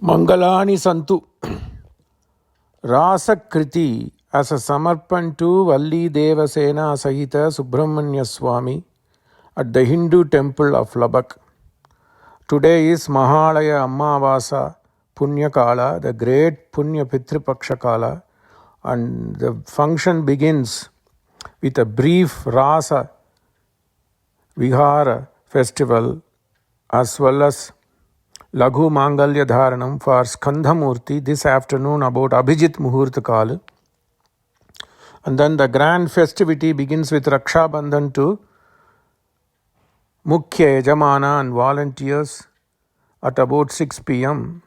Mangalani Santhu Rasa kriti as a samarpan to Valli Deva Sena Sahita Subramanya Swami at the Hindu Temple of Lubbock. Today is Mahalaya Amavasya Punya Kala, the great Punya Pitripaksha Kala, and the function begins with a brief Rasa Vihara festival as well as Laghu Mangalya Dharanam for Skandhamurti this afternoon about Abhijit Muhurth Kala. And then the grand festivity begins with Raksha Bandhan to Mukhya Yajamana and volunteers at about 6 p.m.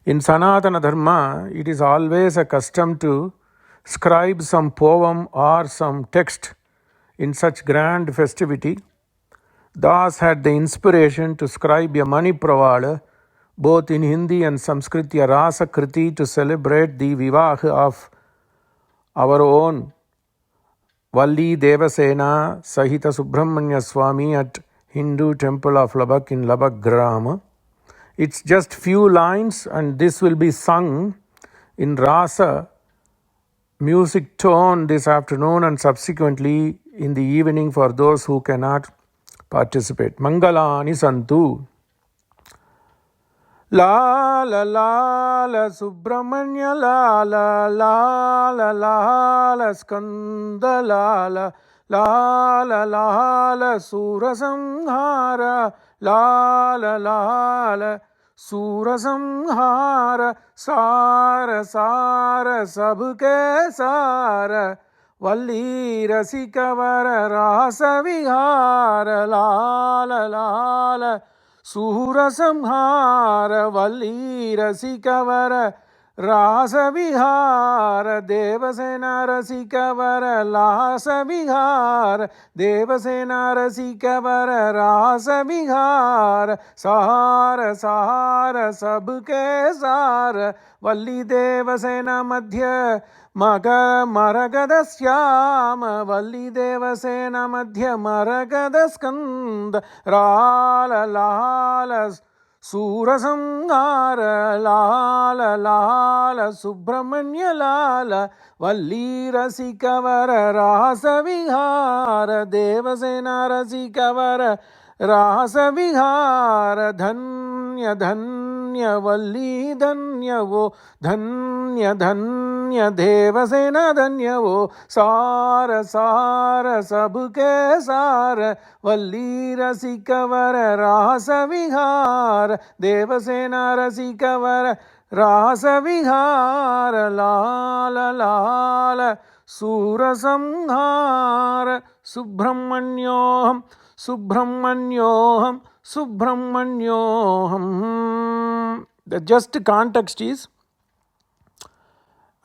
In Sanatana Dharma, it is always a custom to scribe some poem or some text in such grand festivity. Das had the inspiration to scribe a Mani Pravada both in Hindi and Sanskrit, a Rasa kriti to celebrate the Vivah of our own Valli Deva Sena Sahita Subramanya Swami at Hindu Temple of Lubbock in Lubbock Grama. It's just few lines and this will be sung in Rasa music tone this afternoon and subsequently in the evening for those who cannot participate. Mangalani Santhu. La la la la Subramanya la la la la la la Skanda la la la la la la Surasamhara la la la la Surasamhara Sara Sara Sabke Sara Valli Rasikavara Rasa Vihara la la la la Surasamhara Valli Rasikavara Rasa Vihara Deva Sena Rasikavara Rasa Vihara Deva Sena Rasikavara Rasa Vihara Sahara Sahara Sabke Sara Valli Deva Sena Madhya Maragadasyama Valli Deva Sena Madhya Maragadaskanda Rala Lala Surasamhara Lala Lala Subramanya Lala Valli Rasikavara Rasa Vihara Deva Sena Rasikavara Rasa Vihara Dhanya Dhanya Valli Dhanya Vo Dhanya Dhanya Deva Sena Dhanya Vo Sara Sara Sabke Sara Valli Rasikavara Rasa Vihara Deva Sena Rasikavara Rasa Vihara La la la la Surasamhara Subramanyam Subramanyam Subramanyam. The just context is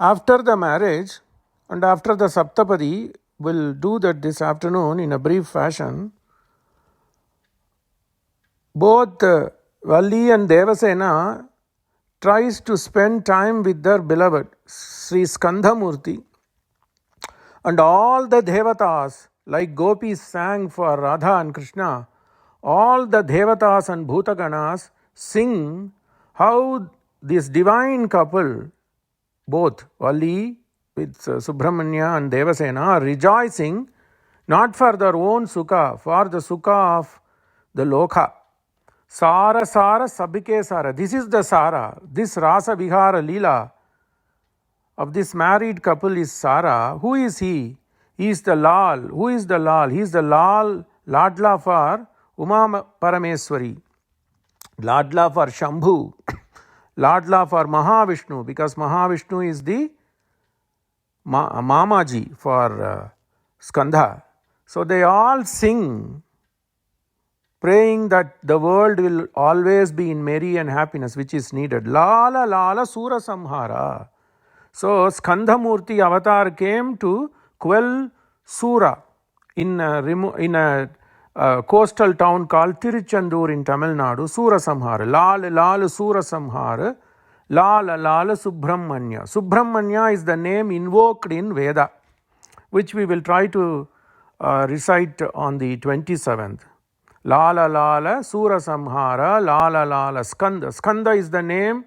after the marriage and after the Saptapadi, we'll do that this afternoon in a brief fashion. Both Valli and Devasena tries to spend time with their beloved Sri Skandhamurti, and all the Devatas like gopis sang for Radha and Krishna, all the Devatas and Bhutaganas sing how this divine couple, both Valli with Subramanya and Devasena, are rejoicing not for their own sukha, for the sukha of the lokha. Sara Sara Sabike Sara. This is the Sara. This Rasa Vihara leela of this married couple is Sara. Who is he? He is the Lal. Who is the Lal? He is the Lal, Ladla for Uma Parameswari, Ladla for Shambhu, Ladla for Mahavishnu, because Mahavishnu is the Mamaji for Skandha. So they all sing, praying that the world will always be in merry and happiness, which is needed. Lala Lala Sura Samhara. So Skandhamurti avatar came to quell Sura in a coastal town called Tiruchendur in Tamil Nadu. Sura Samhara. Lala Lala Sura Samhara. Lala Lala Subramanya. Subramanya is the name invoked in Veda, which we will try to recite on the 27th. Lala Lala Sura Samhara, Lala Lala Skanda. Skanda is the name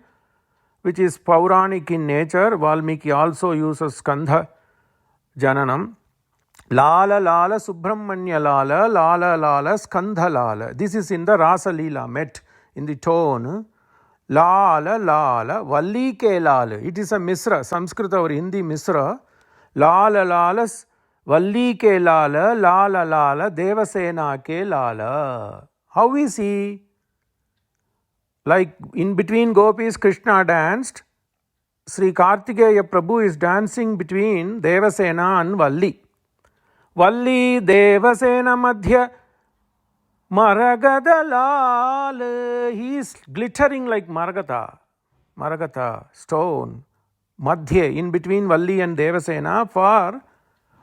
which is Puranic in nature. Valmiki also uses Skandha Jananam. Lala Lala Subramanya Lala, Lala Lala Skandha Lala. This is in the Rasa leela, met in the tone. Lala Lala Valli ke Lala. It is a misra, Sanskrit or Hindi misra. Lala Lala Valli ke Lala, Lala Lala Deva Sena ke Lala. How is he? Like in between gopis, Krishna danced. Sri Karthikeya Prabhu is dancing between Deva Sena and Valli. Valli Deva Sena Madhya Maragada Lal. He is glittering like Maragata, stone. Madhya, in between Valli and Deva Sena, far.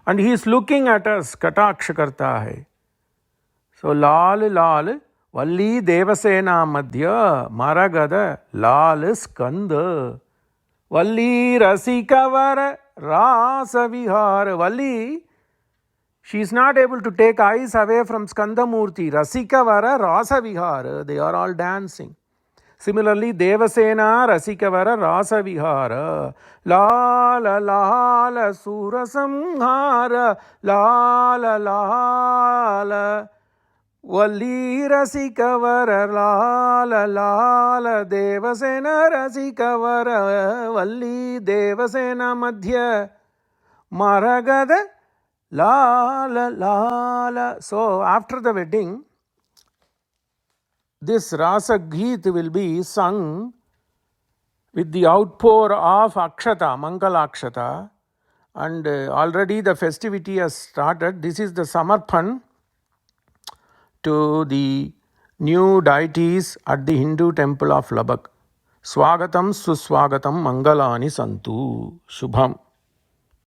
And he is looking at us, Kataksha Karta hai. So Lal Lal, Valli Deva Sena Madhya, Maragada Lal Skanda. Valli Rasikavara Rasa Vihara. Valli, she is not able to take eyes away from Skandamurti. Rasikavara Rasa Vihara. They are all dancing. Similarly, Devasena Rasikavara Rasa Vihara. Lala Lala Sura Samhara. Lala Lala Valli Rasikavara. Lala Lala Devasena Rasikavara. Valli Devasena Madhya Maragada Lala Lala. So after the wedding, this Rasa Geet will be sung with the outpour of Akshata, Mangala Akshata, and already the festivity has started. This is the samarpan to the new deities at the Hindu Temple of Lubbock. Swagatam Suswagatam Mangalani Santhu. Shubham.